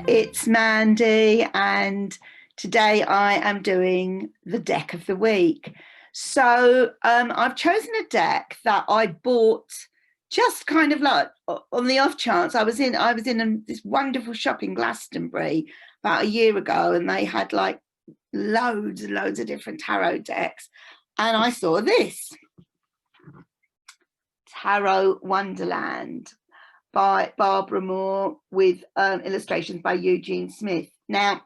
It's Mandy, and today I am doing the deck of the week. So I've chosen a deck that I bought just kind of like on the off chance. I was in this wonderful shop in Glastonbury about a year ago, and they had like loads and loads of different tarot decks, and I saw this Tarot Wonderland by Barbara Moore with illustrations by Eugene Smith. Now,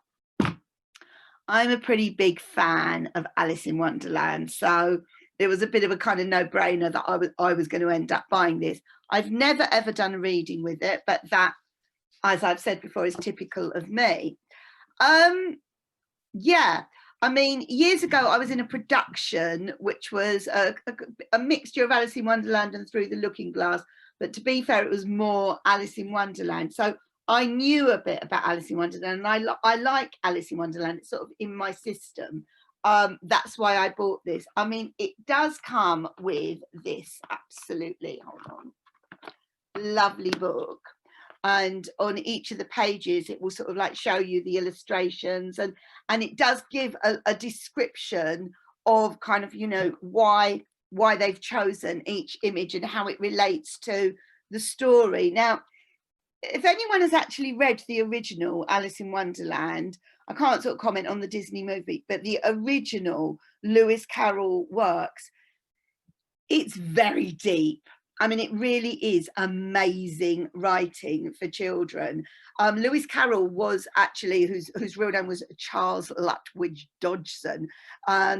I'm a pretty big fan of Alice in Wonderland, so it was a bit of a kind of no-brainer that I was going to end up buying this. I've never ever done a reading with it, but that, as I've said before, is typical of me. Yeah, I mean, years ago I was in a production which was a mixture of Alice in Wonderland and Through the Looking Glass, but to be fair, it was more Alice in Wonderland. So I knew a bit about Alice in Wonderland, and I like Alice in Wonderland. It's sort of in my system. That's why I bought this. I mean, it does come with this absolutely, hold on, lovely book. And on each of the pages, it will sort of like show you the illustrations, and it does give a description of kind of, you know, why they've chosen each image and how it relates to the story. Now, if anyone has actually read the original Alice in Wonderland, I can't sort of comment on the Disney movie, but the original Lewis Carroll works, it's very deep. I mean, it really is amazing writing for children. Lewis Carroll was actually, whose real name was Charles Lutwidge Dodgson.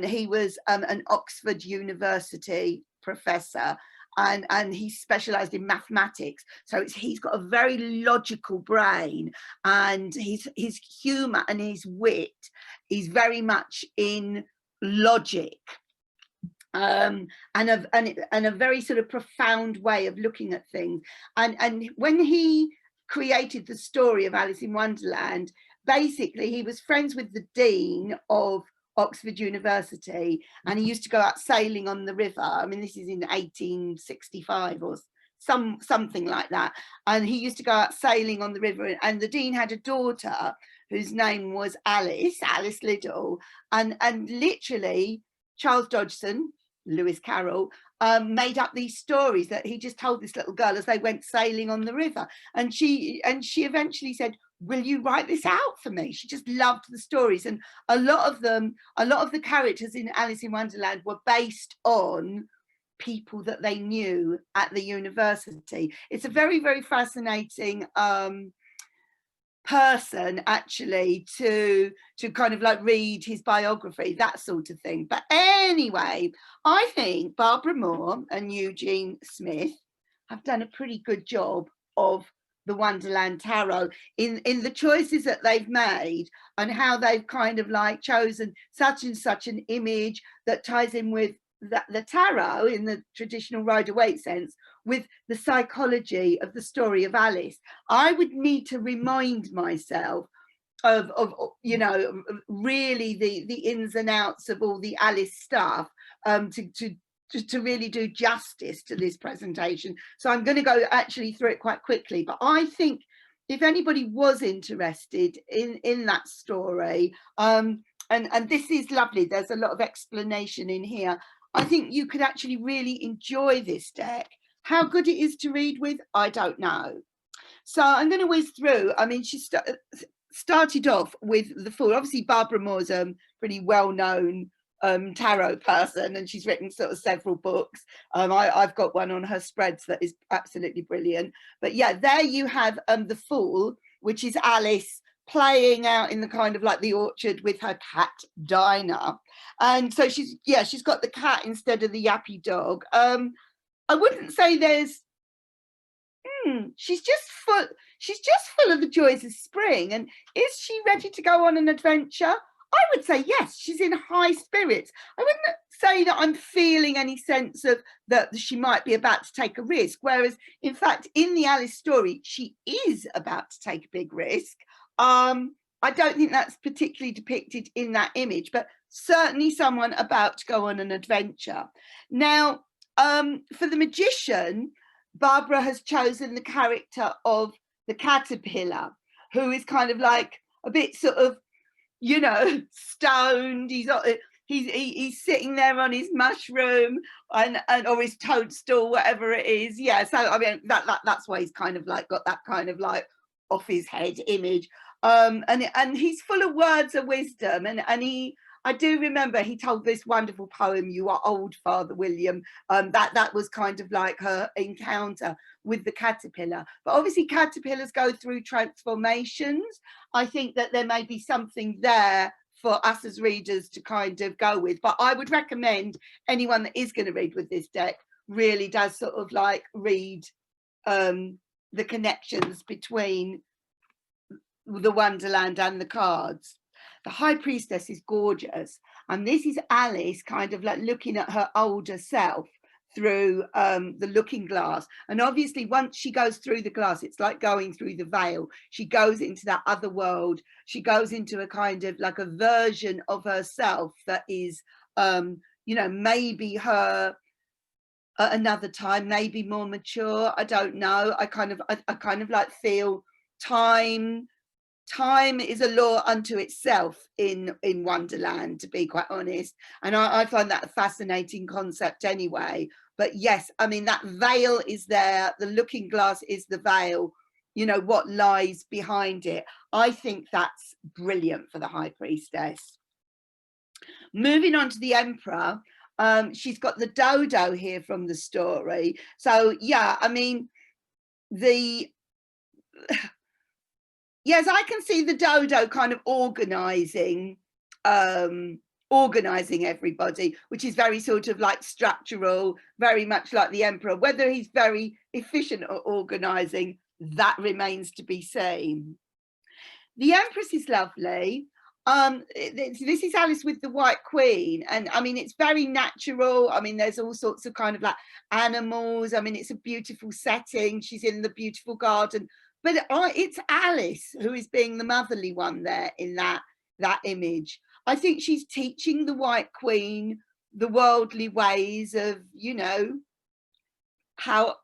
He was an Oxford University professor, and he specialised in mathematics. So he's got a very logical brain, and his humour and his wit is very much in logic. And a very sort of profound way of looking at things. And when he created the story of Alice in Wonderland, basically he was friends with the dean of Oxford University, and he used to go out sailing on the river. I mean, this is in 1865 or something like that. And he used to go out sailing on the river, and the dean had a daughter whose name was Alice Liddell, and literally Charles Dodgson, Lewis Carroll, made up these stories that he just told this little girl as they went sailing on the river. And she eventually said, "Will you write this out for me?" She just loved the stories, and a lot of the characters in Alice in Wonderland were based on people that they knew at the university. It's a very, very fascinating person actually to kind of like read his biography, that sort of thing. But anyway, I think Barbara Moore and Eugene Smith have done a pretty good job of the Wonderland Tarot in the choices that they've made, and how they've kind of like chosen such and such an image that ties in with the tarot in the traditional Rider-Waite sense, with the psychology of the story of Alice. I would need to remind myself of you know, really the ins and outs of all the Alice stuff, to really do justice to this presentation. So I'm going to go actually through it quite quickly, but I think if anybody was interested in that story, and this is lovely, there's a lot of explanation in here, I think you could actually really enjoy this deck. How good it is to read with, I don't know. So I'm going to whiz through. I mean, she started off with the Fool. Obviously, Barbara Moore's a pretty well-known tarot person, and she's written sort of several books. I've got one on her spreads that is absolutely brilliant. But yeah, there you have the Fool, which is Alice playing out in the kind of like the orchard with her cat Dinah, and so she's got the cat instead of the yappy dog. I wouldn't say there's she's just full of the joys of spring. And is she ready to go on an adventure? I would say yes, she's in high spirits. I wouldn't say that I'm feeling any sense of that she might be about to take a risk, whereas in fact in the Alice story she is about to take a big risk. I don't think that's particularly depicted in that image, but certainly someone about to go on an adventure. Now, for the magician, Barbara has chosen the character of the caterpillar. who is kind of like a bit sort of, you know, stoned. He's sitting there on his mushroom and or his toadstool, whatever it is. Yeah, so I mean that's why he's kind of like got that kind of like off his head image. And he's full of words of wisdom, and I do remember he told this wonderful poem, "You Are Old, Father William." That was kind of like her encounter with the caterpillar. But obviously caterpillars go through transformations. I think that there may be something there for us as readers to kind of go with. But I would recommend anyone that is going to read with this deck really does sort of like read the connections between the Wonderland and the cards. The High Priestess is gorgeous, and this is Alice kind of like looking at her older self through the looking glass. And obviously once she goes through the glass, it's like going through the veil. She goes into that other world. She goes into a kind of like a version of herself that is you know, maybe her at another time, maybe more mature. I don't know. I kind of like feel time is a law unto itself in Wonderland, to be quite honest, and I find that a fascinating concept anyway. But yes, I mean, that veil is there, the looking glass is the veil, you know, what lies behind it. I think that's brilliant for the High Priestess. Moving on to the Emperor, she's got the dodo here from the story. So yeah, I mean, yes, I can see the dodo kind of organizing everybody, which is very sort of like structural, very much like the Emperor. Whether he's very efficient at organizing, that remains to be seen. The Empress is lovely. This is Alice with the White Queen, and I mean, it's very natural. I mean, there's all sorts of kind of like animals. I mean, it's a beautiful setting. She's in the beautiful garden. But it's Alice who is being the motherly one there in that image. I think she's teaching the White Queen the worldly ways of, you know, how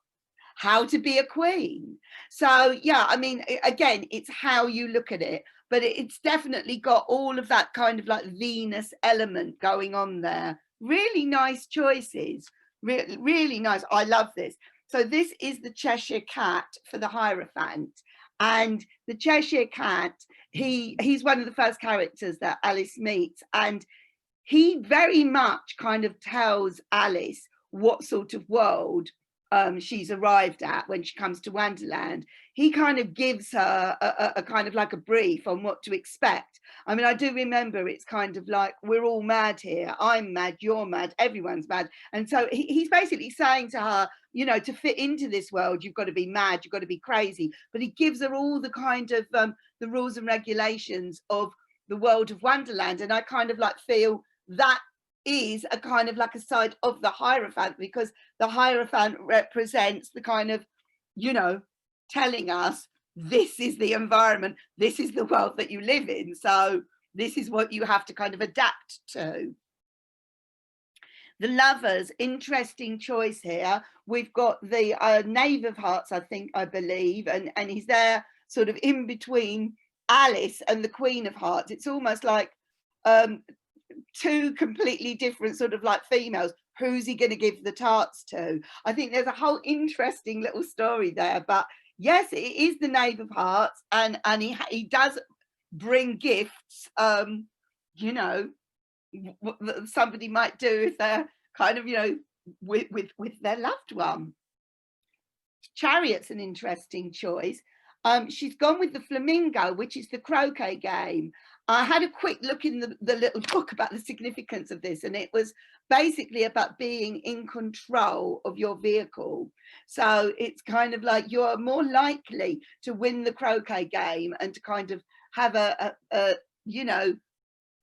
to be a queen. So yeah, I mean, again, it's how you look at it, but it's definitely got all of that kind of like Venus element going on there. Really nice choices. Really nice. I love this. So this is the Cheshire Cat for the Hierophant, and the Cheshire Cat, he's one of the first characters that Alice meets, and he very much kind of tells Alice what sort of world she's arrived at when she comes to Wonderland. He kind of gives her a kind of like a brief on what to expect. I mean, I do remember it's kind of like, we're all mad here. I'm mad, you're mad, everyone's mad. And so he's basically saying to her, you know, to fit into this world, you've got to be mad, you've got to be crazy. But he gives her all the kind of the rules and regulations of the world of Wonderland. And I kind of like feel that is a kind of like a side of the Hierophant, because the Hierophant represents the kind of, you know, telling us this is the environment, this is the world that you live in, so this is what you have to kind of adapt to. The Lovers, interesting choice here. We've got the Knave of Hearts, I believe, and he's there sort of in between Alice and the Queen of Hearts. It's almost like two completely different sort of like females. Who's he going to give the tarts to? I think there's a whole interesting little story there. But yes, it is the Knave of Hearts, and he does bring gifts, you know, what somebody might do if they're kind of, you know, with their loved one. Chariot's an interesting choice. She's gone with the flamingo, which is the croquet game. I had a quick look in the little book about the significance of this, and it was basically about being in control of your vehicle. So it's kind of like you're more likely to win the croquet game and to kind of have a you know,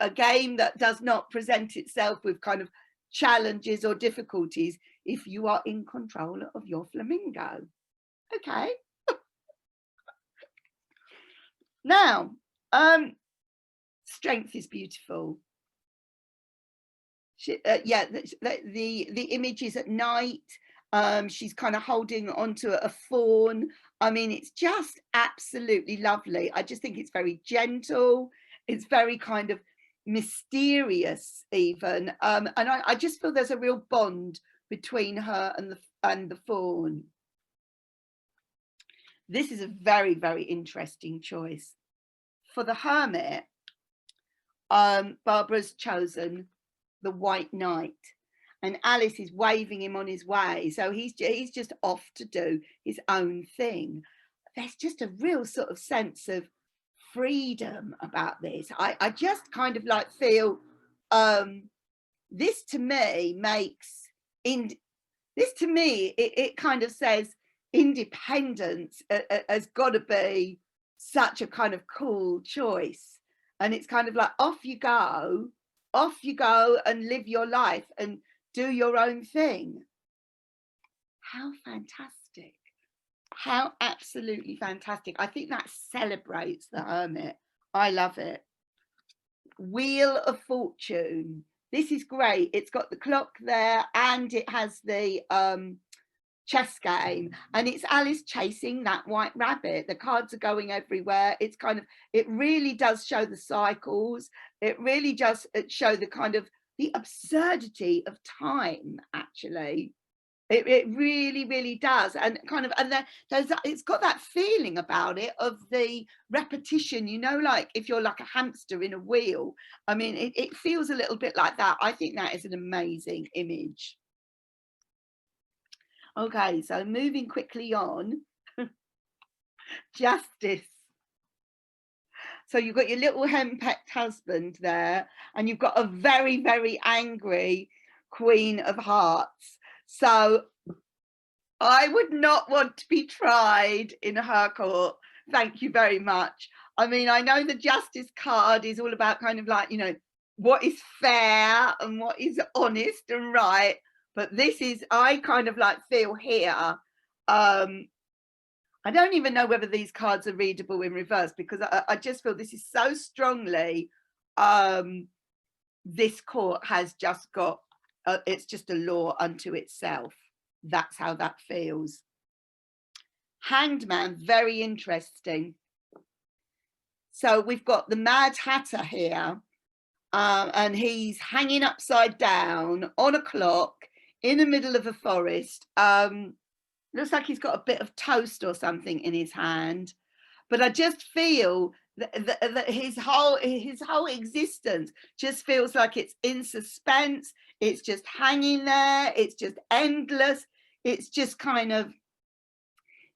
a game that does not present itself with kind of challenges or difficulties if you are in control of your flamingo. Okay. Now, Strength is beautiful. Yeah, the image is at night. She's kind of holding onto a fawn. I mean, it's just absolutely lovely. I just think it's very gentle. It's very kind of mysterious even. And I just feel there's a real bond between her and the fawn. This is a very, very interesting choice. For the Hermit, Barbara's chosen the White Knight, and Alice is waving him on his way. So he's just off to do his own thing. There's just a real sort of sense of freedom about this. I just kind of like feel this to me makes it kind of says independence has got to be such a kind of cool choice. And it's kind of like off you go and live your life and do your own thing. How fantastic. How absolutely fantastic. I think that celebrates the Hermit. I love it. Wheel of Fortune. This is great. It's got the clock there and it has the chess game, and it's Alice chasing that white rabbit. The cards are going everywhere. It's kind of, it really does show the cycles. It really does show the kind of the absurdity of time, actually. It really, really does. And kind of, and then it's got that feeling about it of the repetition, you know, like if you're like a hamster in a wheel. I mean, it feels a little bit like that. I think that is an amazing image. Okay, so moving quickly on. Justice. So you've got your little henpecked husband there, and you've got a very, very angry Queen of Hearts. So I would not want to be tried in her court. Thank you very much. I mean, I know the Justice card is all about kind of like, you know, what is fair and what is honest and right. But this is, I kind of like feel here, I don't even know whether these cards are readable in reverse, because I just feel this is so strongly, this court has just got, it's just a law unto itself. That's how that feels. Hanged Man, very interesting. So we've got the Mad Hatter here, and he's hanging upside down on a clock in the middle of a forest. Looks like he's got a bit of toast or something in his hand, but I just feel that his whole existence just feels like it's in suspense. It's just hanging there. It's just endless. It's just kind of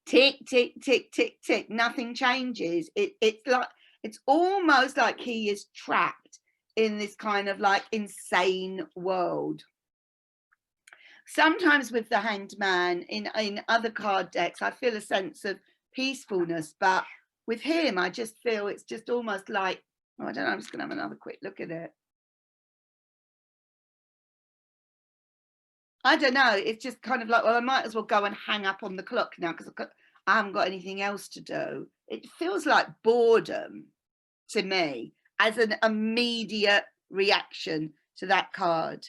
tick, tick, tick, tick, tick. Nothing changes. It's like, it's almost like he is trapped in this kind of like insane world. Sometimes with the Hanged Man in other card decks, I feel a sense of peacefulness, but with him, I just feel it's just almost like, oh, I don't know, I'm just going to have another quick look at it. I don't know, it's just kind of like, well, I might as well go and hang up on the clock now because I haven't got anything else to do. It feels like boredom to me as an immediate reaction to that card.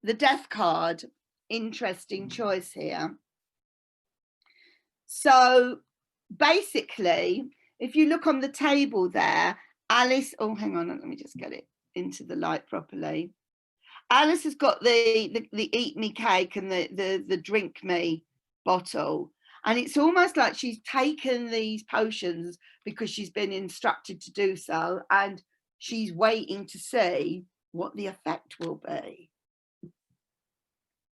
The Death card, interesting choice here. So basically, if you look on the table there, Alice, oh, hang on, let me just get it into the light properly. Alice has got the eat me cake and the drink me bottle. And it's almost like she's taken these potions because she's been instructed to do so. And she's waiting to see what the effect will be.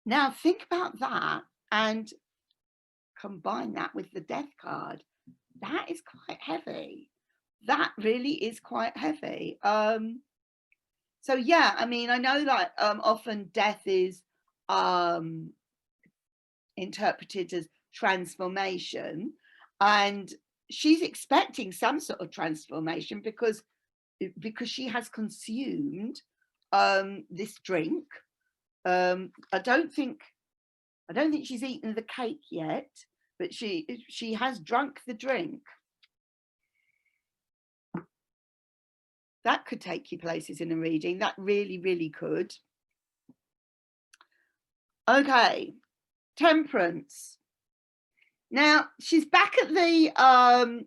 Now think about that and combine that with the Death card. That is quite heavy. That really is quite heavy. So yeah, I mean, I know that often death is interpreted as transformation, and she's expecting some sort of transformation because she has consumed this drink. I don't think she's eaten the cake yet, but she has drunk the drink. That could take you places in a reading. That really, really could. Okay, Temperance. Now she's back at the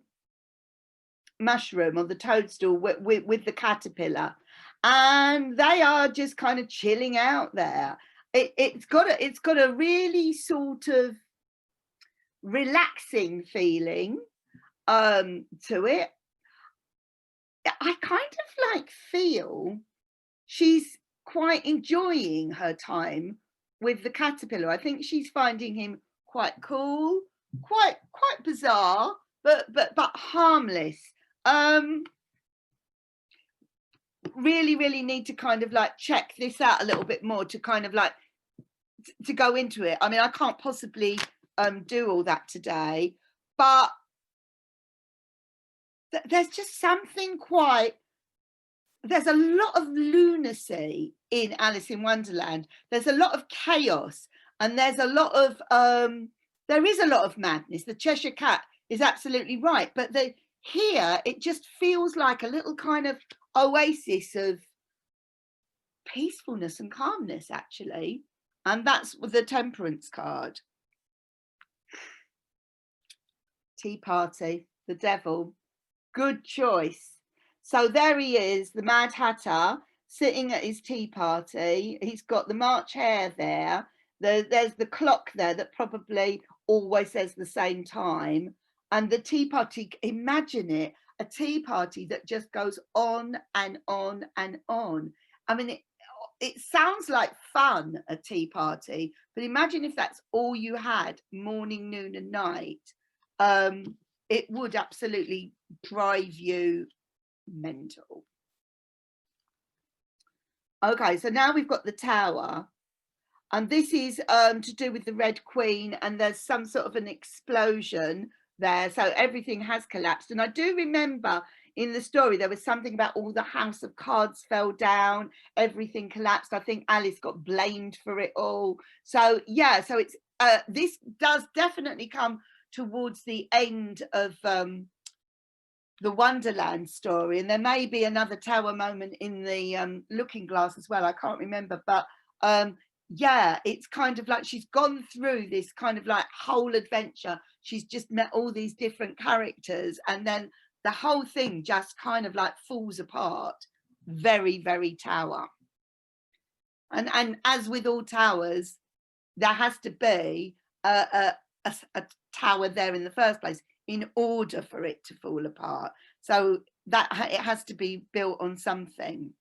mushroom or the toadstool with the caterpillar, and they are just kind of chilling out there. It's got a really sort of relaxing feeling to it. I kind of like feel she's quite enjoying her time with the caterpillar. I think she's finding him quite cool, quite bizarre, but harmless. Really need to kind of like check this out a little bit more to kind of like to go into it. I mean, I can't possibly do all that today, but there's just something quite, there's a lot of lunacy in Alice in Wonderland. There's a lot of chaos, and there's a lot of there is a lot of madness. The Cheshire Cat is absolutely right, but here it just feels like a little kind of oasis of peacefulness and calmness, actually. And that's with the Temperance card. Tea Party, the devil. Good choice. So there he is, the Mad Hatter, sitting at his tea party. He's got the March hare there. There's the clock there that probably always says the same time. And the tea party, imagine it, a tea party that just goes on and on and on. I mean, it sounds like fun, a tea party, but imagine if that's all you had, morning, noon and night. It would absolutely drive you mental. Okay, so now we've got the Tower, and this is to do with the Red Queen, and there's some sort of an explosion there, so everything has collapsed. And I do remember in the story there was something about all the house of cards fell down, everything collapsed. I think Alice got blamed for it all. So yeah, so it's this does definitely come towards the end of the Wonderland story, and there may be another tower moment in the Looking Glass as well. I can't remember, but yeah, it's kind of like she's gone through this kind of like whole adventure. She's just met all these different characters, and then the whole thing just kind of like falls apart. Very Tower. And as with all towers, there has to be a tower there in the first place in order for it to fall apart. So that it has to be built on something.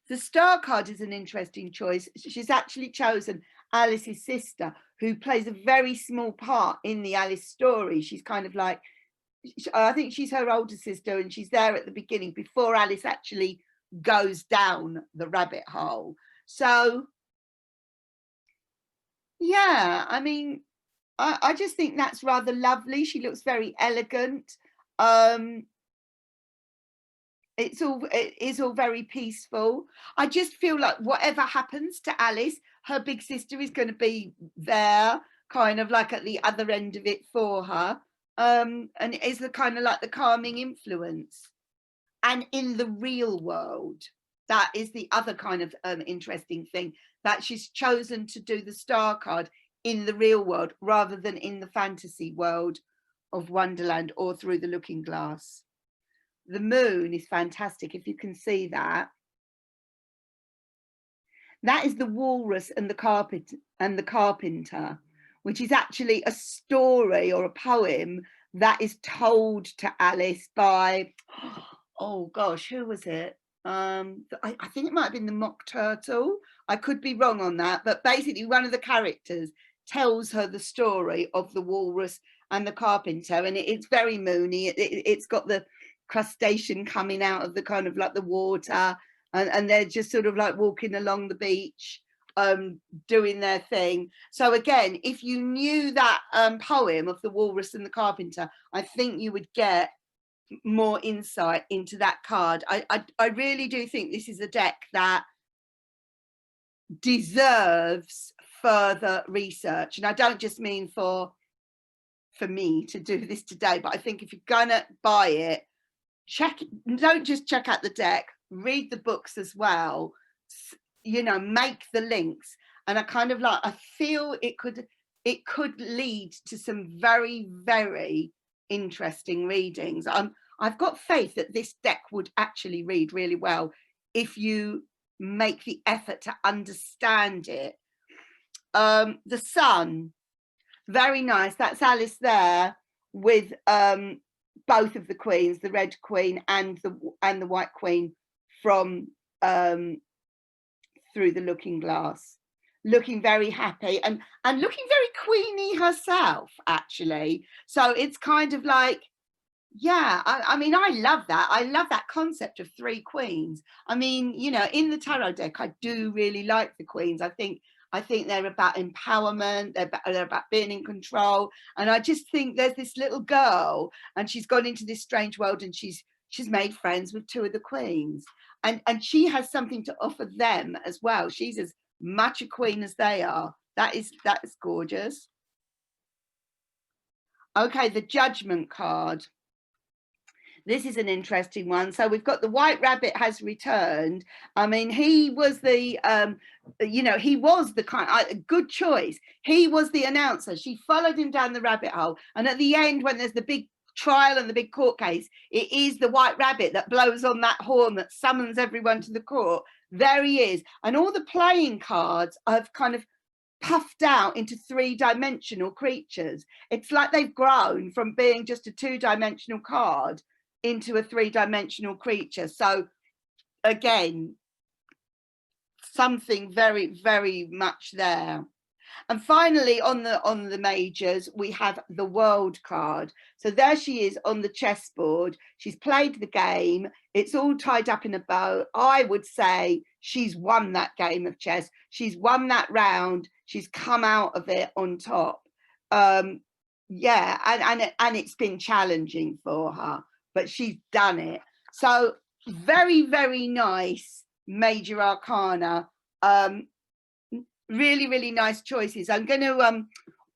The Star card is an interesting choice. She's actually chosen Alice's sister, who plays a very small part in the Alice story. She's kind of like, I think she's her older sister, and she's there at the beginning before Alice actually goes down the rabbit hole. So yeah, I mean, I just think that's rather lovely. She looks very elegant. It is all very peaceful. I just feel like whatever happens to Alice, her big sister is going to be there, kind of like at the other end of it for her. And it is the kind of like the calming influence. And in the real world, that is the other kind of interesting thing, that she's chosen to do the Star card in the real world rather than in the fantasy world of Wonderland or through the Looking Glass. The moon is fantastic, if you can see that. That is the walrus and the carpenter, which is actually a story or a poem that is told to Alice by, oh gosh, who was it? I think it might have been the Mock Turtle. I could be wrong on that, but basically one of the characters tells her the story of the walrus and the carpenter, and it's very moony. It's got the crustacean coming out of the kind of like the water, and they're just sort of like walking along the beach, doing their thing. So again, if you knew that poem of the walrus and the carpenter, I think you would get more insight into that card. I really do think this is a deck that deserves further research, and I don't just mean for me to do this today, but I think if you're gonna buy it, don't just check out the deck, read the books as well, you know, make the links. and I kind of like, I feel it could lead to some very, very interesting readings. I've got faith that this deck would actually read really well if you make the effort to understand it. The Sun, very nice. That's Alice there with both of the queens, the Red Queen and the White Queen from Through the Looking Glass, looking very happy and looking very queeny herself, actually. So it's kind of like, yeah, I mean, I love that. I love that concept of 3 queens. I mean, you know, in the tarot deck, I do really like the queens. I think they're about empowerment. They're about being in control. And I just think there's this little girl, and she's gone into this strange world, and she's made friends with 2 of the queens, and she has something to offer them as well. She's as much a queen as they are. That is gorgeous. Okay, the Judgment card. This is an interesting one. So we've got the White Rabbit has returned. I mean, he was the, you know, he was the kind, good choice. He was the announcer. She followed him down the rabbit hole. And at the end, when there's the big trial and the big court case, it is the White Rabbit that blows on that horn that summons everyone to the court. There he is. And all the playing cards have kind of puffed out into 3-dimensional creatures. It's like they've grown from being just a 2-dimensional card into a 3-dimensional creature. So again, something very, very much there. And finally, on the majors, we have the World card. So there she is on the chessboard. She's played the game. It's all tied up in a bow. I would say she's won that game of chess. She's won that round. She's come out of it on top. Yeah, and it's been challenging for her, but she's done it. So very, very nice major arcana. Really, really nice choices. I'm going to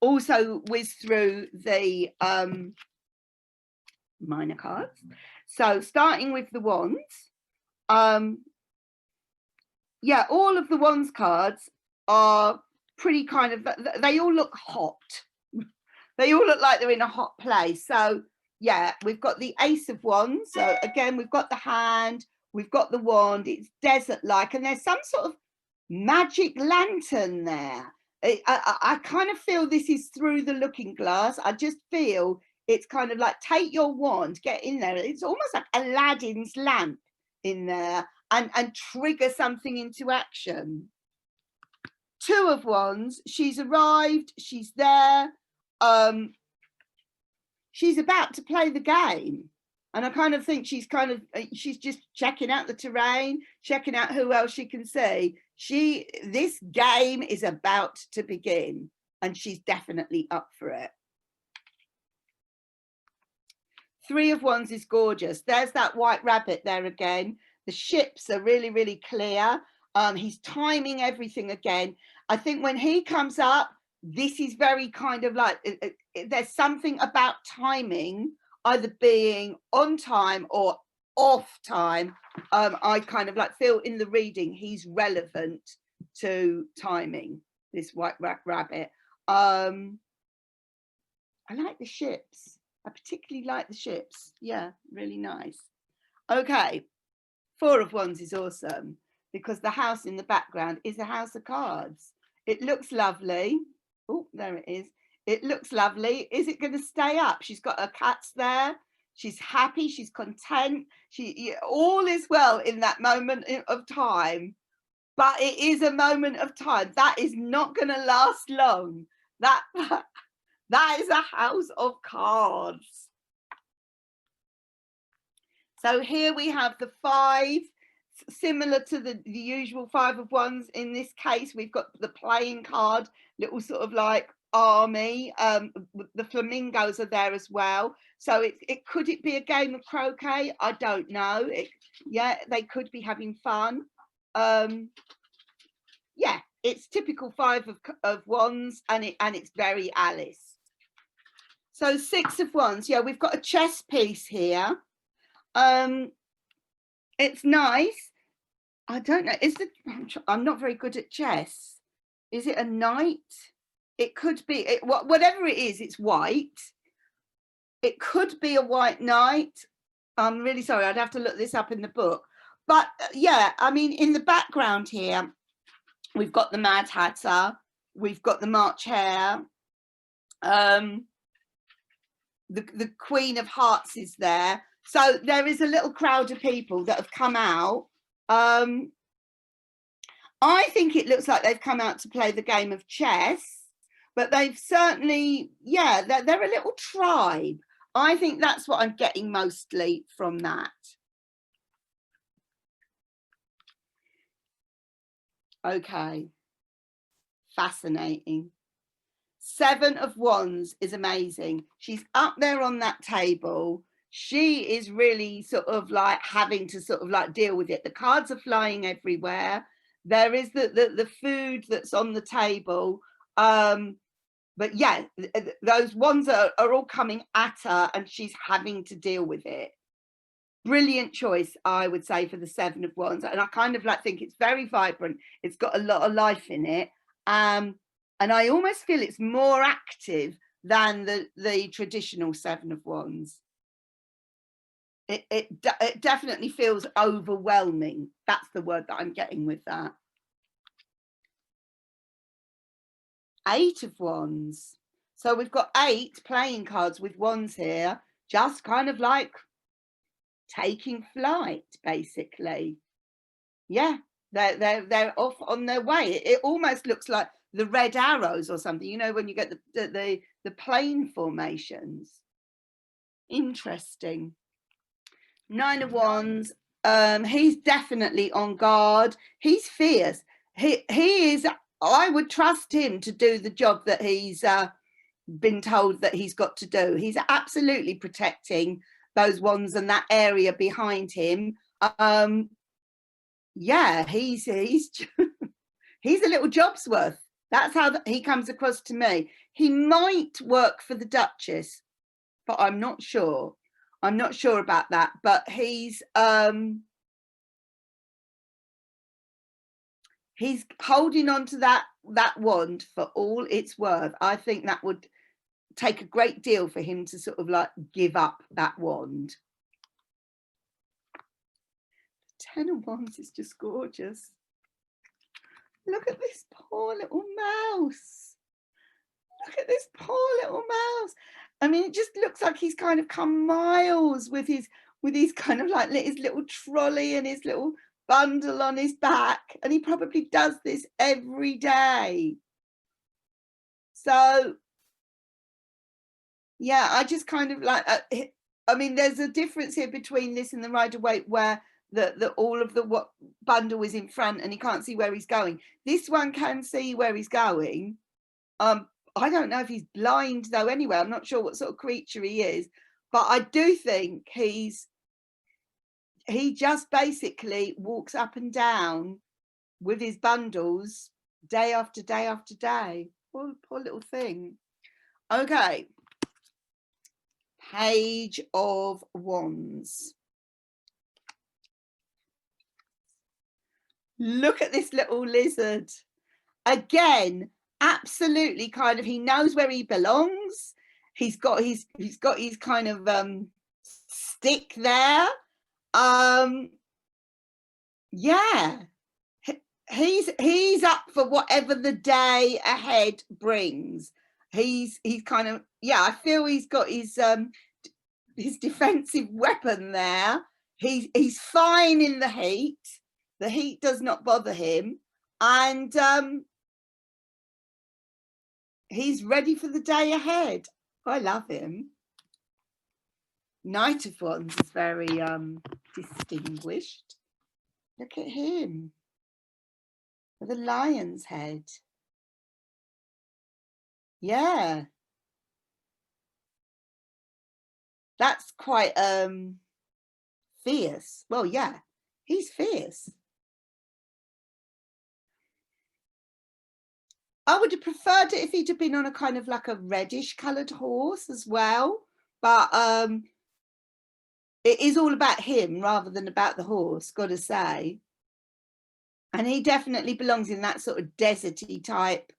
also whiz through the minor cards. So starting with the Wands. Yeah, all of the Wands cards are pretty kind of, they all look hot. They all look like they're in a hot place. So yeah, we've got the Ace of Wands. So again, we've got the hand, we've got the wand, it's desert-like, and there's some sort of magic lantern there. I kind of feel this is Through the Looking Glass. I just feel it's kind of like, take your wand, get in there. It's almost like Aladdin's lamp in there, and trigger something into action. 2 of Wands, she's arrived, she's there. She's about to play the game, and I kind of think she's just checking out the terrain, checking out who else she can see. This game is about to begin, and she's definitely up for it. 3 of Wands is gorgeous. There's that White Rabbit there again. The ships are really, really clear. He's timing everything again. I think when he comes up, this is very kind of like, there's something about timing, either being on time or off time. I kind of like feel in the reading he's relevant to timing, this White Rabbit. I like the ships. I particularly like the ships. Yeah, really nice. Okay, 4 of Wands is awesome because the house in the background is a house of cards. It looks lovely. Oh, there it is. It looks lovely. Is it going to stay up? She's got her cats there. She's happy. She's content. All is well in that moment of time. But it is a moment of time. That is not going to last long. That is a house of cards. So here we have the 5, similar to the usual 5 of Wands. In this case, we've got the playing card, little sort of like army. The flamingos are there as well. So could it be a game of croquet? I don't know. Yeah, they could be having fun. Yeah, it's typical 5 of Wands, and it's very Alice. So 6 of Wands. Yeah, we've got a chess piece here. It's nice. I don't know. I'm not very good at chess. Is it a knight? It could be, whatever it is, it's white. It could be a white knight. I'm really sorry, I'd have to look this up in the book. But yeah, I mean, in the background here, we've got the Mad Hatter, we've got the March Hare, the Queen of Hearts is there. So there is a little crowd of people that have come out. I think it looks like they've come out to play the game of chess, but they've certainly, yeah, they're a little tribe. I think that's what I'm getting mostly from that. Okay, fascinating. Seven of Wands is amazing. She's up there on that table. She is really sort of like having to sort of like deal with it. The cards are flying everywhere. There is the food that's on the table. But yeah, those wands are all coming at her and she's having to deal with it. Brilliant choice, I would say, for the Seven of Wands. And I kind of like think it's very vibrant. It's got a lot of life in it. And I almost feel it's more active than the traditional Seven of Wands. It definitely feels overwhelming. That's the word that I'm getting with that. Eight of Wands. So we've got 8 playing cards with wands here, just kind of like taking flight, basically. Yeah, they're off on their way. It almost looks like the red arrows or something, you know, when you get the plane formations. Interesting. Nine of Wands. He's definitely on guard. He's fierce. He is. I would trust him to do the job that he's been told that he's got to do. He's absolutely protecting those wands and that area behind him. Yeah, he's he's a little Jobsworth. That's how he comes across to me. He might work for the Duchess, but I'm not sure. I'm not sure about that. But he's holding on to that wand for all it's worth. I think that would take a great deal for him to sort of like give up that wand. Ten of Wands is just gorgeous. Look at this poor little mouse. Look at this poor little mouse. I mean, it just looks like he's kind of come miles with his kind of like his little trolley and his little bundle on his back, and he probably does this every day. So yeah, I just kind of like I mean, there's a difference here between this and the Rider-Waite, where the all of the bundle is in front and he can't see where he's going. This one can see where he's going. I don't know if he's blind though anyway. I'm not sure what sort of creature he is, but I do think he just basically walks up and down with his bundles day after day after day. Poor little thing. Okay. Page of Wands. Look at this little lizard. Again, absolutely kind of, he knows where he belongs. He's got his kind of stick there. Yeah, he's up for whatever the day ahead brings. He's kind of, yeah, I feel he's got his defensive weapon there. He's fine in the heat. The heat does not bother him, and he's ready for the day ahead. I love him. Knight of Wands is very distinguished. Look at him with a lion's head. Yeah, that's quite fierce. Well, yeah, he's fierce. I would have preferred it if he'd have been on a kind of like a reddish coloured horse as well, but it is all about him rather than about the horse, gotta say. And he definitely belongs in that sort of deserty type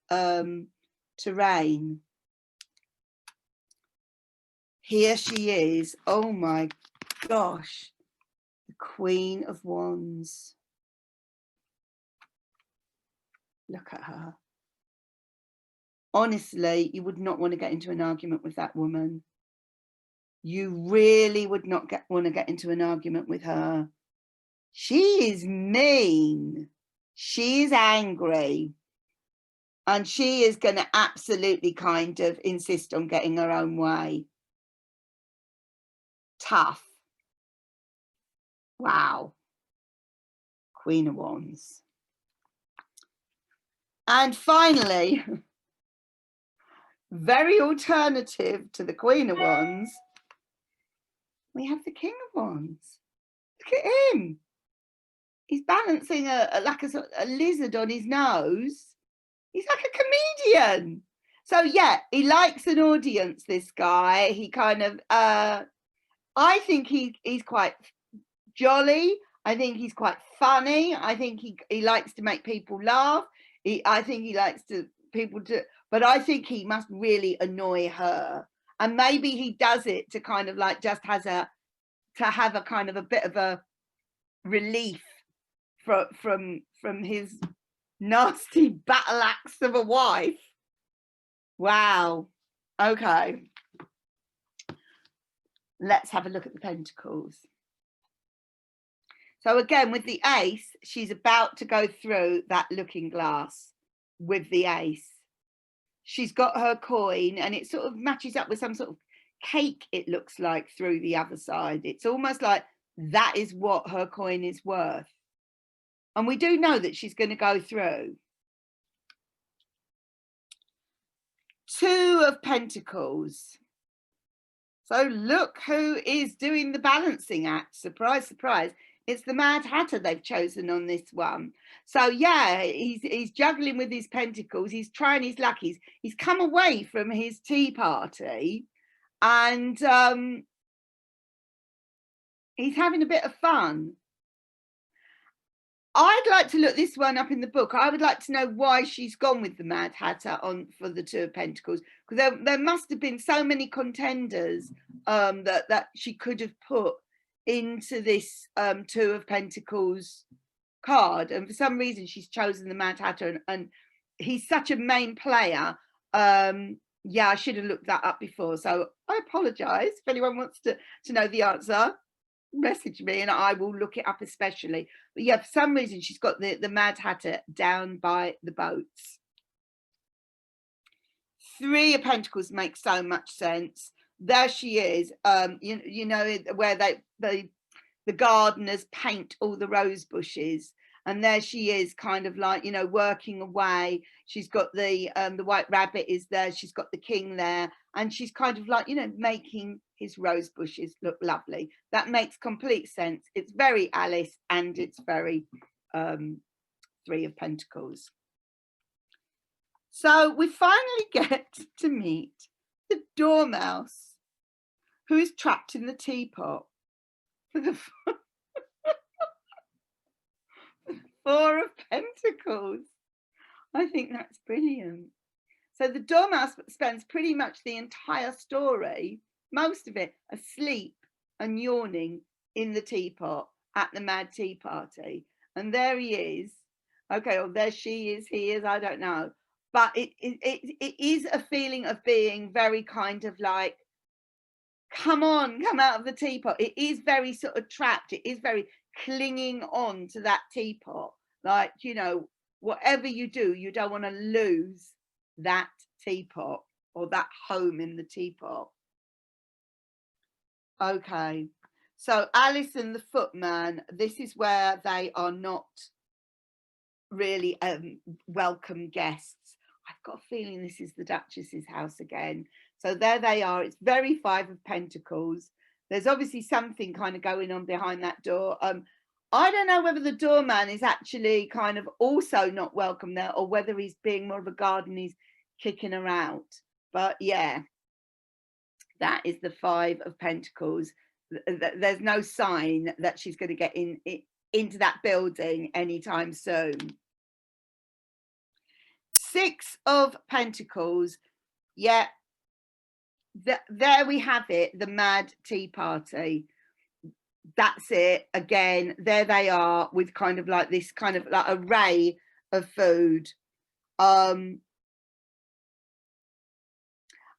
terrain. Here she is. Oh my gosh. The Queen of Wands. Look at her. Honestly, you would not want to get into an argument with that woman. You really would not want to get into an argument with her. She is mean. She is angry. And she is going to absolutely kind of insist on getting her own way. Tough. Wow. Queen of Wands. And finally, very alternative to the Queen of Wands, we have the King of Wands. Look at him. He's balancing a lizard on his nose. He's like a comedian. So yeah, he likes an audience, this guy. He kind of, I think he's quite jolly. I think he's quite funny. I think he likes to make people laugh. I think he likes people to, but I think he must really annoy her. And maybe he does it to kind of like just have a kind of a bit of a relief from his nasty battle axe of a wife. Wow. Okay. Let's have a look at the Pentacles. So again, with the Ace, she's about to go through that looking glass with the Ace. She's got her coin and it sort of matches up with some sort of cake, it looks like, through the other side. It's almost like that is what her coin is worth. And we do know that she's going to go through. Two of Pentacles. So look who is doing the balancing act. Surprise, surprise. It's the Mad Hatter they've chosen on this one. So yeah, he's juggling with his pentacles. He's trying his luck. He's come away from his tea party and he's having a bit of fun. I'd like to look this one up in the book. I would like to know why she's gone with the Mad Hatter for the Two of Pentacles, because there must have been so many contenders that she could have put into this Two of Pentacles card, and for some reason she's chosen the Mad Hatter, and he's such a main player. Yeah, I should have looked that up before, so I apologize if anyone wants to know the answer. Message me and I will look it up especially. But yeah, for some reason she's got the Mad Hatter down by the boats. Three of Pentacles makes so much sense. There she is. You know where the gardeners paint all the rose bushes, and there she is, kind of like, you know, working away. She's got the White Rabbit is there. She's got the king there, and she's kind of like, you know, making his rose bushes look lovely. That makes complete sense. It's very Alice, and it's very Three of Pentacles. So we finally get to meet the Dormouse, who is trapped in the teapot. For the Four of Pentacles. I think that's brilliant. So the Dormouse spends pretty much the entire story, most of it, asleep and yawning in the teapot at the Mad Tea Party. And there he is. Okay, or there she is, he is, I don't know. But it is a feeling of being very kind of like, come on, come out of the teapot. It is very sort of trapped. It is very clinging on to that teapot. Like, you know, whatever you do, you don't want to lose that teapot or that home in the teapot. Okay, so Alice and the Footman, this is where they are not really welcome guests. I've got a feeling this is the Duchess's house again. So there they are. It's very Five of Pentacles. There's obviously something kind of going on behind that door. I don't know whether the doorman is actually kind of also not welcome there, or whether he's being more of a guard and he's kicking her out. But yeah, that is the Five of Pentacles. There's no sign that she's going to get into that building anytime soon. 6 of Pentacles. Yeah, there we have it, the mad tea party. That's it again. There they are with kind of like this kind of like array of food. Oh,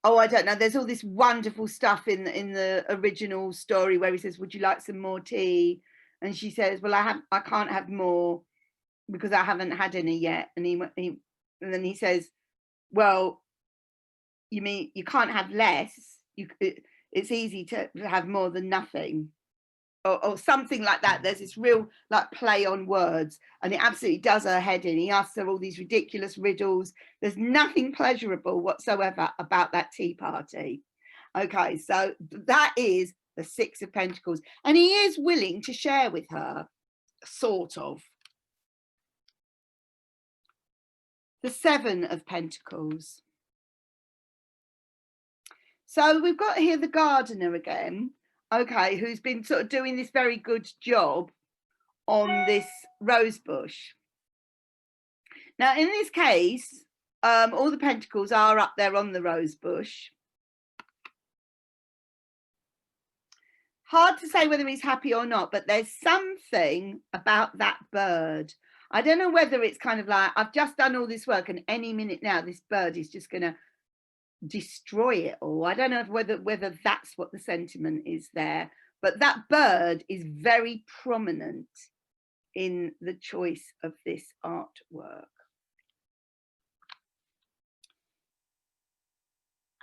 I don't know, there's all this wonderful stuff in the original story where he says, would you like some more tea? And she says, well, I can't have more because I haven't had any yet. And and then he says, well, you mean you can't have less? It's easy to have more than nothing, or something like that. There's this real like play on words, and it absolutely does her head in. He asks her all these ridiculous riddles. There's nothing pleasurable whatsoever about that tea party. Okay, so that is the 6 of Pentacles, and he is willing to share with her, sort of. The 7 of Pentacles. So we've got here the gardener again, okay, who's been sort of doing this very good job on this rose bush. Now, in this case, all the pentacles are up there on the rose bush. Hard to say whether he's happy or not, but there's something about that bird. I don't know whether it's kind of like, I've just done all this work and any minute now this bird is just going to destroy it all. I don't know whether that's what the sentiment is there, but that bird is very prominent in the choice of this artwork.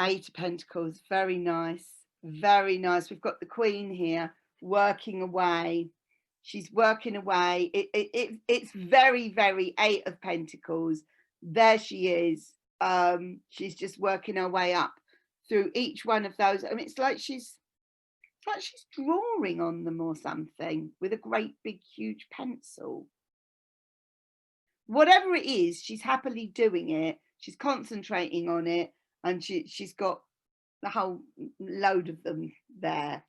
8 of Pentacles, very nice, very nice. We've got the Queen here working away. She's working away. It's very, very 8 of Pentacles. There she is. She's just working her way up through each one of those. I mean, it's like she's drawing on them or something with a great big huge pencil. Whatever it is, she's happily doing it. She's concentrating on it, and she's got the whole load of them there.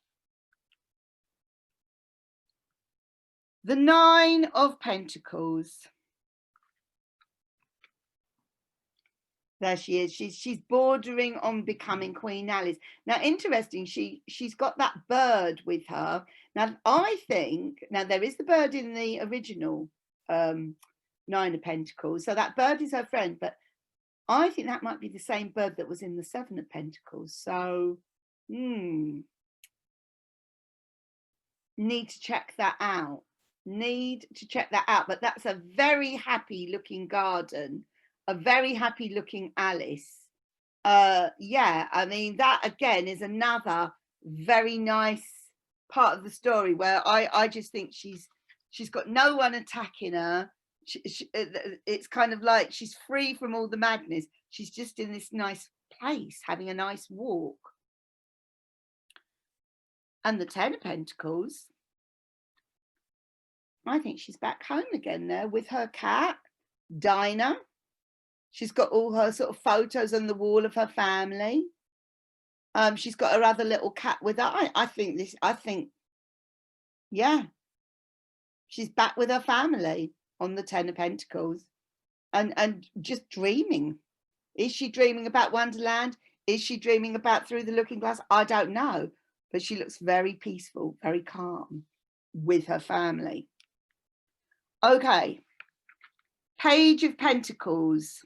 The 9 of Pentacles. There she is. She's bordering on becoming Queen Alice. Now, interesting, she's got that bird with her. Now, I think, now there is the bird in the original 9 of Pentacles. So that bird is her friend, but I think that might be the same bird that was in the 7 of Pentacles. So, need to check that out. Need to check that out. But that's a very happy looking garden. A very happy looking Alice. Yeah, I mean, that again is another very nice part of the story where I just think she's got no one attacking her. It's kind of like she's free from all the madness. She's just in this nice place having a nice walk. And the 10 of Pentacles, I think she's back home again there with her cat Dinah. She's got all her sort of photos on the wall of her family. She's got her other little cat with her. I think, yeah, she's back with her family on the 10 of Pentacles, and just dreaming. Is she dreaming about Wonderland? Is she dreaming about Through the Looking Glass? I don't know, but she looks very peaceful, very calm with her family. Okay, Page of Pentacles.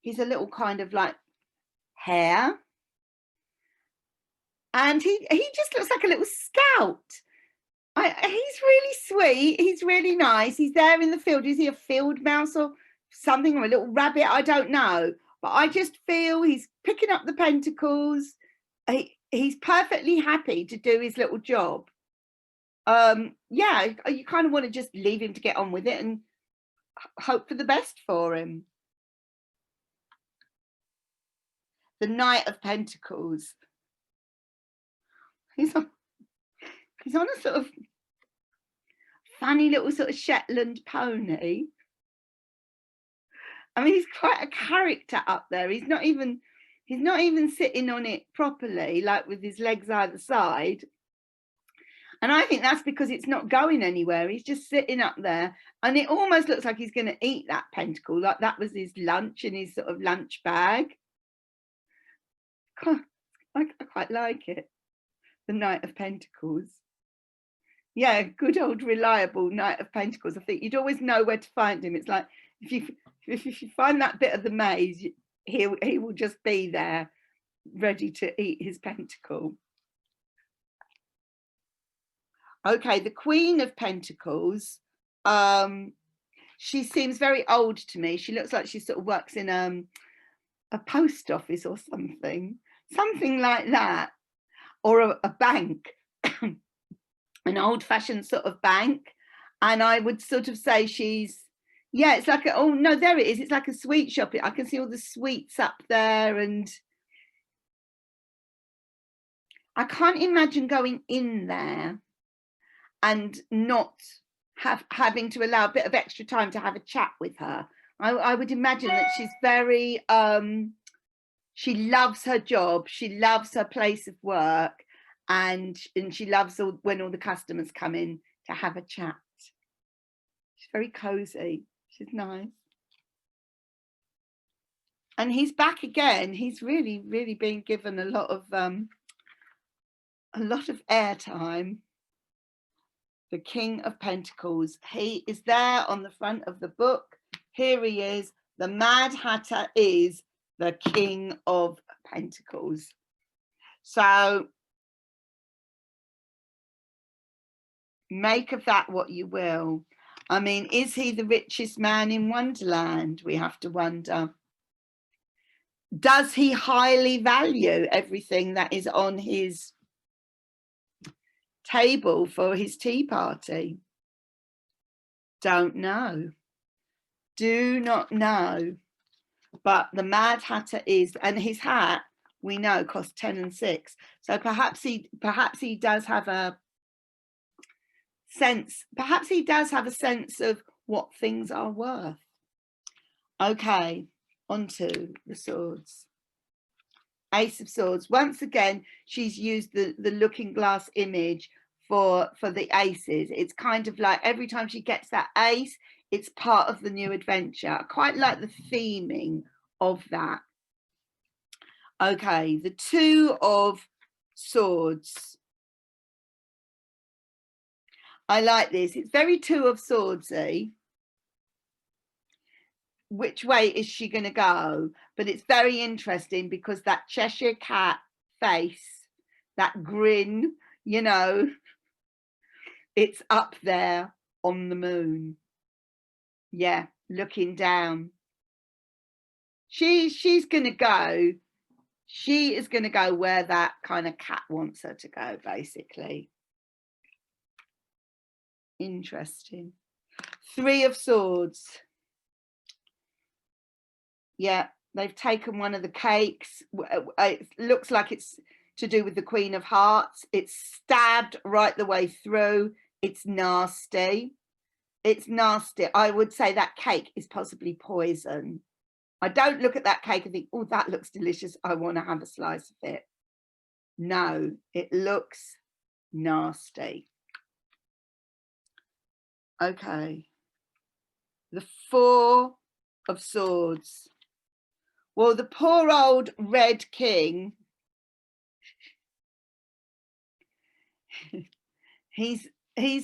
He's a little kind of like hare, and he just looks like a little scout. He's really sweet. He's really nice. He's there in the field. Is he a field mouse or something, or a little rabbit? I don't know, but I just feel he's picking up the pentacles. He's perfectly happy to do his little job. Yeah, you kind of want to just leave him to get on with it and hope for the best for him. The Knight of Pentacles. He's on a sort of funny little sort of Shetland pony. I mean, he's quite a character up there. He's not even sitting on it properly, like with his legs either side. And I think that's because it's not going anywhere. He's just sitting up there, and it almost looks like he's going to eat that pentacle, like that was his lunch in his sort of lunch bag. I quite like it. The Knight of Pentacles. Yeah, good old reliable Knight of Pentacles. I think you'd always know where to find him. It's like if you find that bit of the maze, he will just be there, ready to eat his pentacle. Okay, the Queen of Pentacles. She seems very old to me. She looks like she sort of works in a post office or something like that, or a bank. An old-fashioned sort of bank. And I would sort of say she's, yeah, it's like oh no, there it is, it's like a sweet shop. I can see all the sweets up there, and I can't imagine going in there and not having to allow a bit of extra time to have a chat with her. I would imagine that she's very she loves her job, she loves her place of work, and she loves when all the customers come in to have a chat. She's very cozy. She's nice. And he's back again. He's really been given a lot of airtime. The King of Pentacles. He is there on the front of the book. Here he is. The Mad Hatter is the King of Pentacles. So make of that what you will. I mean, is he the richest man in Wonderland? We have to wonder. Does he highly value everything that is on his table for his tea party? Don't know. Do not know. But the Mad Hatter is, and his hat we know costs 10 and 6. So perhaps he does have a sense. Perhaps he does have a sense of what things are worth. Okay, onto the swords. Ace of Swords. Once again, she's used the looking glass image for the aces. It's kind of like every time she gets that ace, it's part of the new adventure. I quite like the theming of that. Okay, the Two of Swords. I like this. It's very Two of Swordsy. Which way is she going to go? But it's very interesting because that Cheshire Cat face, that grin, you know, it's up there on the moon. Yeah, looking down. She's going to go. She is going to go where that kind of cat wants her to go, basically. Interesting. Three of Swords. Yeah, they've taken one of the cakes. It looks like it's to do with the Queen of Hearts. It's stabbed right the way through. It's nasty. It's nasty. I would say that cake is possibly poison. I don't look at that cake and think, oh, that looks delicious, I want to have a slice of it. No, it looks nasty. Okay. The Four of Swords. Well, the poor old Red King, he's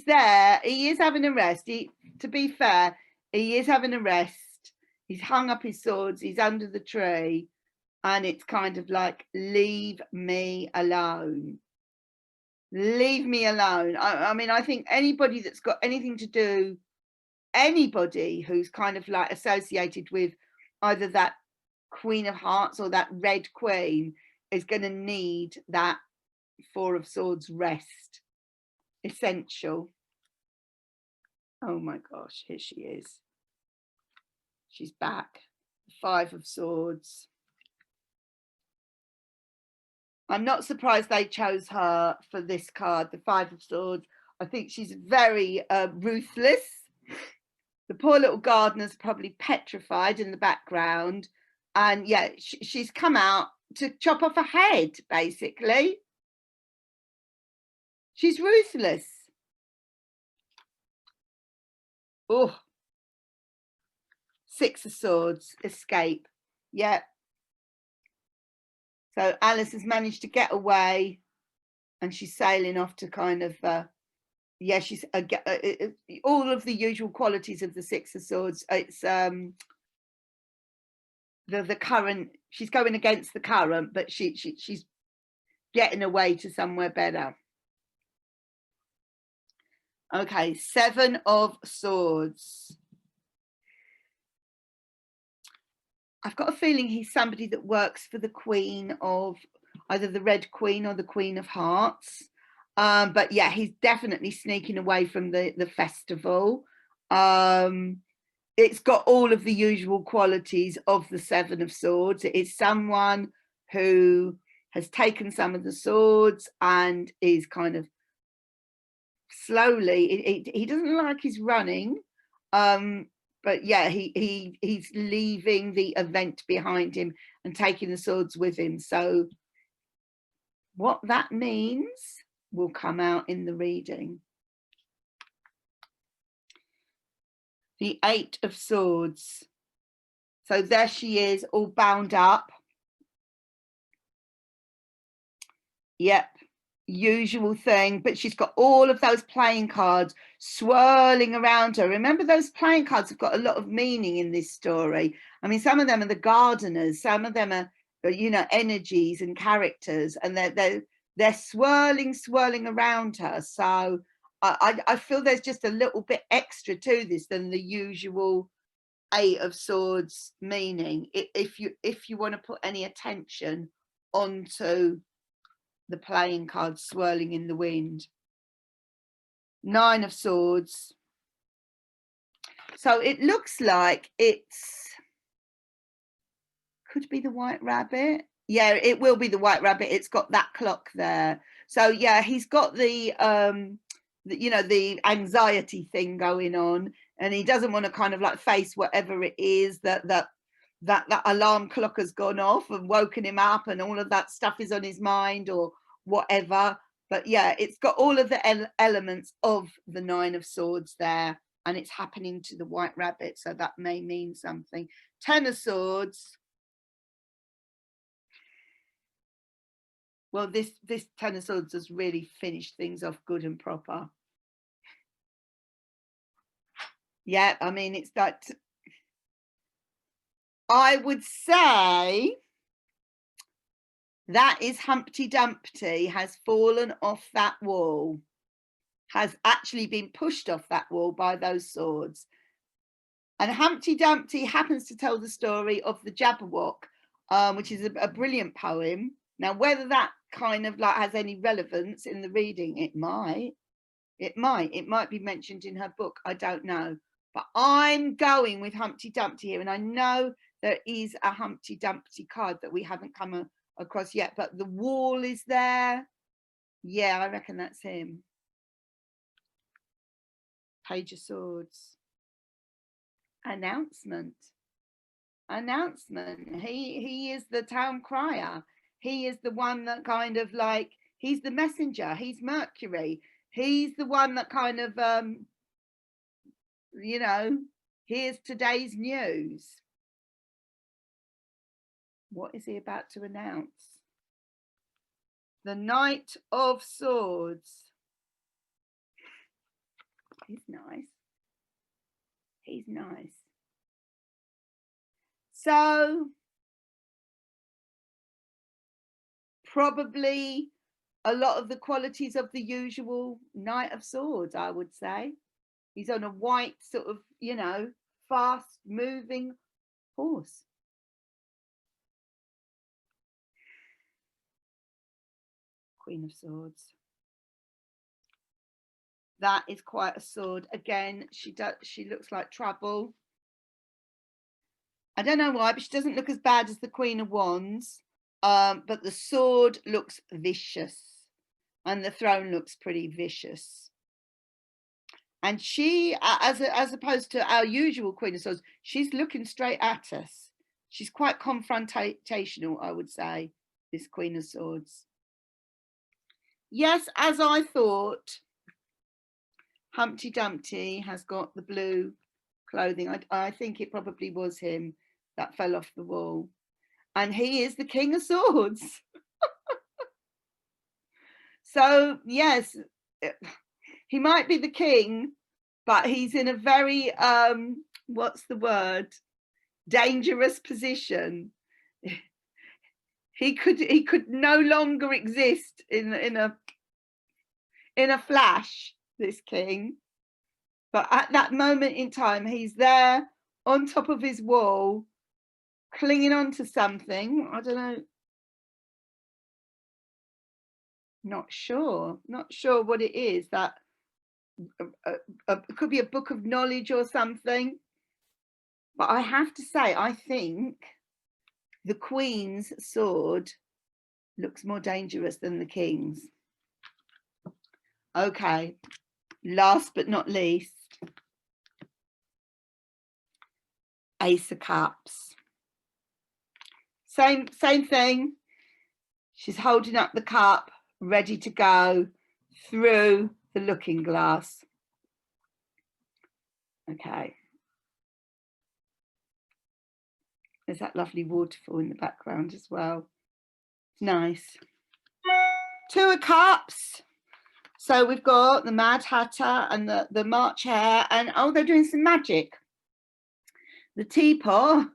there. He is having a rest. To be fair, he is having a rest. He's hung up his swords. He's under the tree. And it's kind of like, leave me alone. Leave me alone. I mean, I think anybody that's got anything to do, anybody who's kind of like associated with either that Queen of Hearts or that Red Queen is going to need that Four of Swords rest. Essential. Oh my gosh, here she is. She's back. Five of Swords. I'm not surprised they chose her for this card, the Five of Swords. I think she's very ruthless. The poor little gardener's probably petrified in the background. And yeah, she's come out to chop off a head, basically. She's ruthless. Oh, Six of Swords, escape. Yeah. So Alice has managed to get away, and she's sailing off to kind of, yeah, she's all of the usual qualities of the Six of Swords. It's the current. She's going against the current, but she's getting away to somewhere better. Okay, Seven of Swords. I've got a feeling he's somebody that works for the Queen of either the Red Queen or the Queen of Hearts. But yeah, he's definitely sneaking away from the festival. It's got all of the usual qualities of the Seven of Swords. It is someone who has taken some of the swords and is kind of slowly, he doesn't like his running, but yeah, he's leaving the event behind him and taking the swords with him. So what that means will come out in the reading. The Eight of Swords. So there she is, all bound up. Yep, usual thing, but she's got all of those playing cards swirling around her. Remember, those playing cards have got a lot of meaning in this story. I mean, some of them are the gardeners, some of them are, you know, energies and characters, and they're swirling around her. So I feel there's just a little bit extra to this than the usual Eight of Swords meaning, if you want to put any attention onto the playing cards swirling in the wind. Nine of Swords. So it looks like it's could be the White Rabbit. Yeah, it will be the White Rabbit. It's got that clock there. So yeah, he's got the you know, the anxiety thing going on, and he doesn't want to kind of like face whatever it is that alarm clock has gone off and woken him up, and all of that stuff is on his mind or whatever. But yeah, it's got all of the elements of the Nine of Swords there, and it's happening to the White Rabbit, so that may mean something. Ten of Swords. Well, this Ten of Swords has really finished things off good and proper. Yeah, I mean, it's that, I would say that is Humpty Dumpty has fallen off that wall, has actually been pushed off that wall by those swords. And Humpty Dumpty happens to tell the story of the Jabberwock, which is a brilliant poem. Now, whether that kind of like has any relevance in the reading, it might be mentioned in her book, I don't know. But I'm going with Humpty Dumpty here, and I know there is a Humpty Dumpty card that we haven't come across yet, but the wall is there. Yeah, I reckon that's him. Page of Swords. Announcement. He is the town crier. He is the one that kind of like, he's the messenger. He's Mercury. He's the one that kind of you know, here's today's news. What is he about to announce? The Knight of Swords. He's nice. He's nice. So probably a lot of the qualities of the usual Knight of Swords, I would say. He's on a white sort of, you know, fast moving horse. Queen of Swords. That is quite a sword. Again, she looks like trouble. I don't know why, but she doesn't look as bad as the Queen of Wands. But the sword looks vicious, and the throne looks pretty vicious. And she, as opposed to our usual Queen of Swords, she's looking straight at us. She's quite confrontational, I would say, this Queen of Swords. Yes, as I thought, Humpty Dumpty has got the blue clothing. I think it probably was him that fell off the wall. And he is the King of Swords. So, yes, he might be the king, but he's in a very, what's the word? Dangerous position. He could no longer exist in a flash, this king. But at that moment in time, he's there on top of his wall, clinging on to something. I don't know. Not sure what it is. That it could be a book of knowledge or something. But I have to say, I think the Queen's sword looks more dangerous than the King's. Okay, last but not least, Ace of Cups. Same thing. She's holding up the cup, ready to go through the looking glass. Okay. There's that lovely waterfall in the background as well. Nice. Two of Cups. So we've got the Mad Hatter and the March Hare, and oh, they're doing some magic. The teapot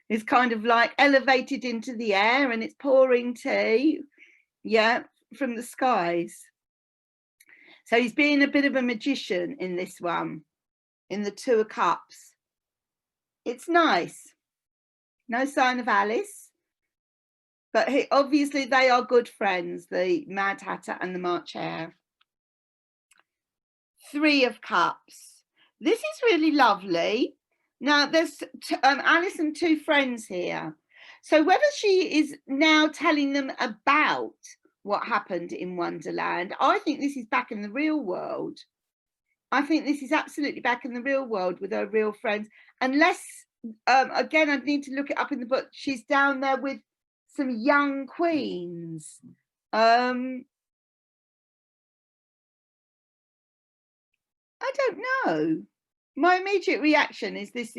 is kind of like elevated into the air and it's pouring tea, yeah, from the skies. So he's being a bit of a magician in this one, in the Two of Cups. It's nice. No sign of Alice, but obviously they are good friends, the Mad Hatter and the March Hare. Three of Cups. This is really lovely. Now there's Alice and two friends here. So whether she is now telling them about what happened in Wonderland, I think this is back in the real world. I think this is absolutely back in the real world with her real friends. Unless, again, I'd need to look it up in the book. She's down there with some young queens. I don't know. My immediate reaction is this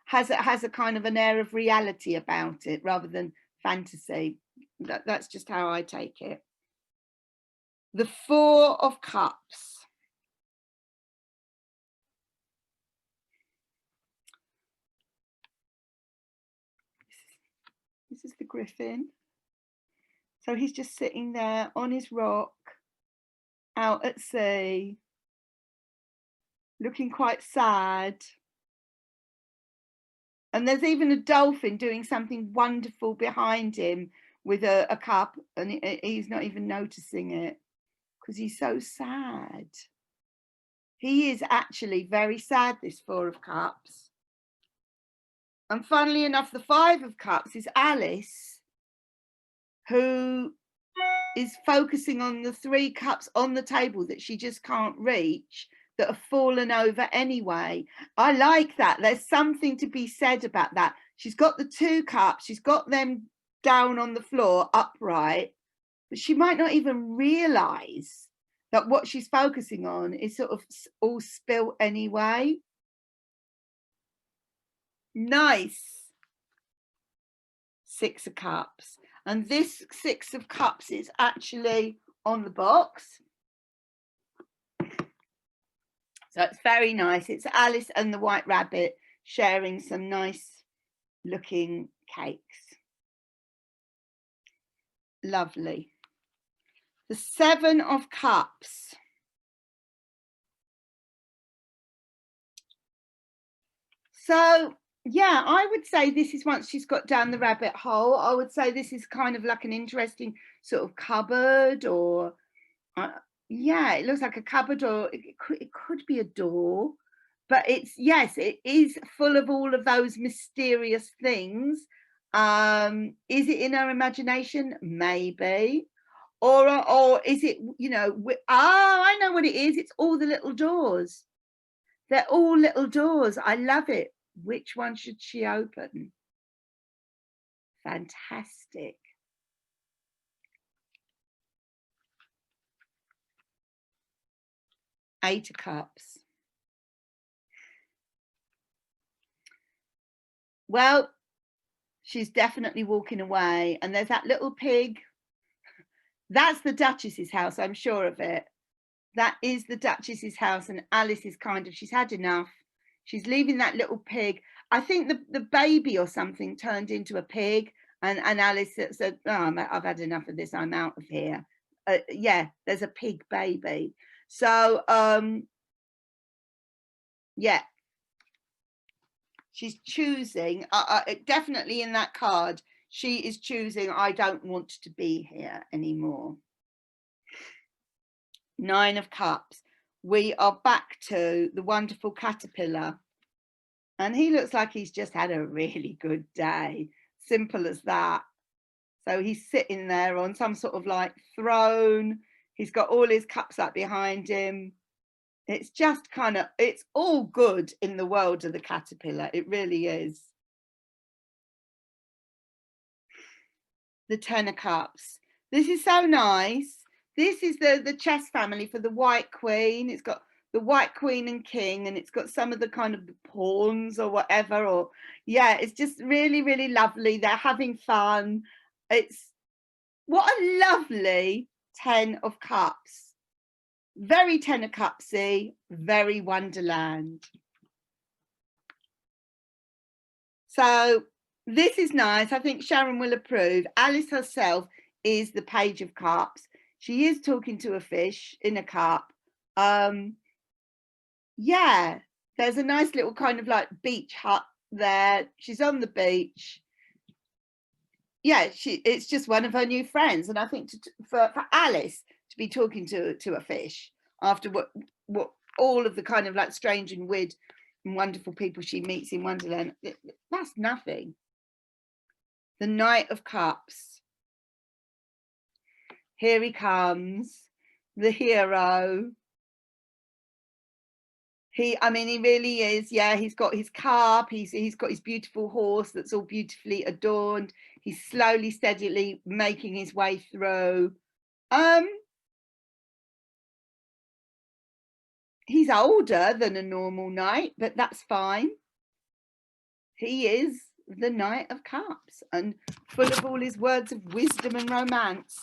has a kind of an air of reality about it rather than fantasy. That's just how I take it. The Four of Cups. This is the Griffin. So he's just sitting there on his rock, out at sea, looking quite sad. And there's even a dolphin doing something wonderful behind him with a cup, and he's not even noticing it because he's so sad. He is actually very sad, this Four of Cups. And funnily enough, the Five of Cups is Alice, who is focusing on the three cups on the table that she just can't reach, that have fallen over anyway. I like that. There's something to be said about that. She's got the two cups, she's got them down on the floor upright, but she might not even realize that what she's focusing on is sort of all spilt anyway. Nice. Six of Cups. And this Six of Cups is actually on the box. So it's very nice. It's Alice and the White Rabbit sharing some nice looking cakes. Lovely. The Seven of Cups. So yeah, I would say this is, once she's got down the rabbit hole, I would say this is kind of like an interesting sort of cupboard, or yeah, it looks like a cupboard, or it could be a door, but it's, yes, it is full of all of those mysterious things. Is it in her imagination? Maybe. Or is it, you know, I know what it is. It's all the little doors. They're all little doors. I love it. Which one should she open? Fantastic. Eight of Cups. Well, she's definitely walking away. And there's that little pig. That's the Duchess's house, I'm sure of it. That is the Duchess's house, and Alice is kind of, she's had enough. She's leaving that little pig. I think the baby or something turned into a pig, and Alice said, oh, I've had enough of this, I'm out of here. Yeah, there's a pig baby. So, yeah. She's choosing, definitely in that card, she is choosing, I don't want to be here anymore. Nine of Cups. We are back to the wonderful caterpillar. And he looks like he's just had a really good day. Simple as that. So he's sitting there on some sort of like throne. He's got all his cups up behind him. It's just kind of, it's all good in the world of the caterpillar. It really is. The Ten of Cups. This is so nice. This is the chess family for the White Queen. It's got the White Queen and King, and it's got some of the kind of pawns or whatever. Or yeah, it's just really, really lovely. They're having fun. It's what a lovely Ten of Cups. Very Ten of Cupsy, very Wonderland. So this is nice. I think Sharon will approve. Alice herself is the Page of Cups. She is talking to a fish in a cup. Yeah, there's a nice little kind of like beach hut there. She's on the beach. Yeah, it's just one of her new friends. And I think for Alice to be talking to a fish after what all of the kind of like strange and weird and wonderful people she meets in Wonderland, that's nothing. The Knight of Cups. Here he comes, the hero. I mean, he really is. Yeah, he's got his cup. He's got his beautiful horse that's all beautifully adorned. He's slowly, steadily making his way through. He's older than a normal knight, but that's fine. He is the Knight of Cups and full of all his words of wisdom and romance.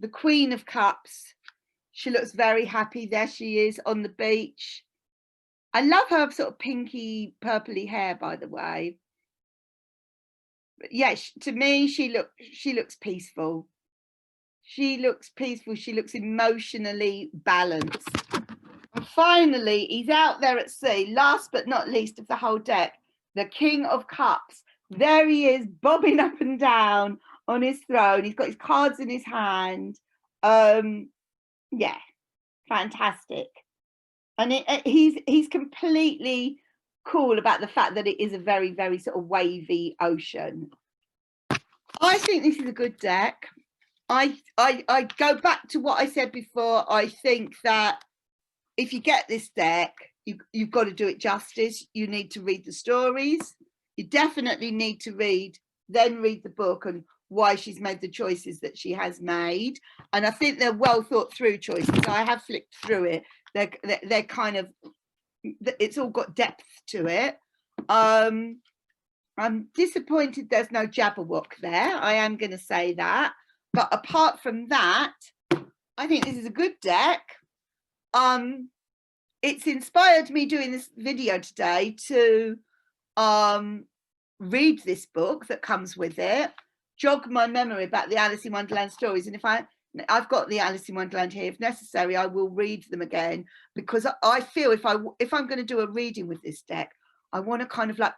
The Queen of Cups. She looks very happy. There she is on the beach. I love her sort of pinky, purpley hair, by the way. But yeah, to me, she looks peaceful. She looks peaceful. She looks emotionally balanced. And finally, he's out there at sea. Last but not least of the whole deck, the King of Cups. There he is, bobbing up and down on his throne. He's got his cards in his hand. Yeah, fantastic. And he's completely cool about the fact that it is a very, very sort of wavy ocean. I think this is a good deck. I go back to what I said before. I think that if you get this deck, you've got to do it justice. You need to read the stories. You definitely need to read the book and why she's made the choices that she has made. And I think they're well thought through choices. I have flicked through it. They're kind of, it's all got depth to it. I'm disappointed there's no Jabberwock there. I am going to say that. But apart from that, I think this is a good deck. It's inspired me doing this video today to read this book that comes with it, jog my memory about the Alice in Wonderland stories. And if I've got the Alice in Wonderland here, if necessary, I will read them again, because I feel if I'm going to do a reading with this deck, I want to kind of like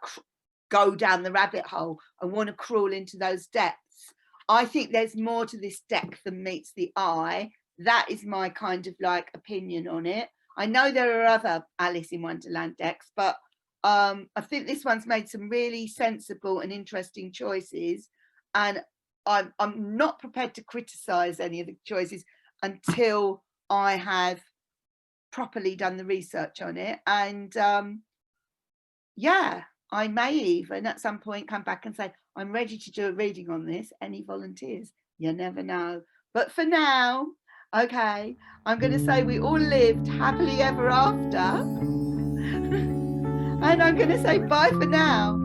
go down the rabbit hole. I want to crawl into those depths. I think there's more to this deck than meets the eye. That is my kind of like opinion on it. I know there are other Alice in Wonderland decks, but I think this one's made some really sensible and interesting choices, and I'm not prepared to criticize any of the choices until I have properly done the research on it. And yeah, I may even at some point come back and say, I'm ready to do a reading on this. Any volunteers? You never know. But for now, Okay, I'm going to say we all lived happily ever after. And I'm going to say bye for now.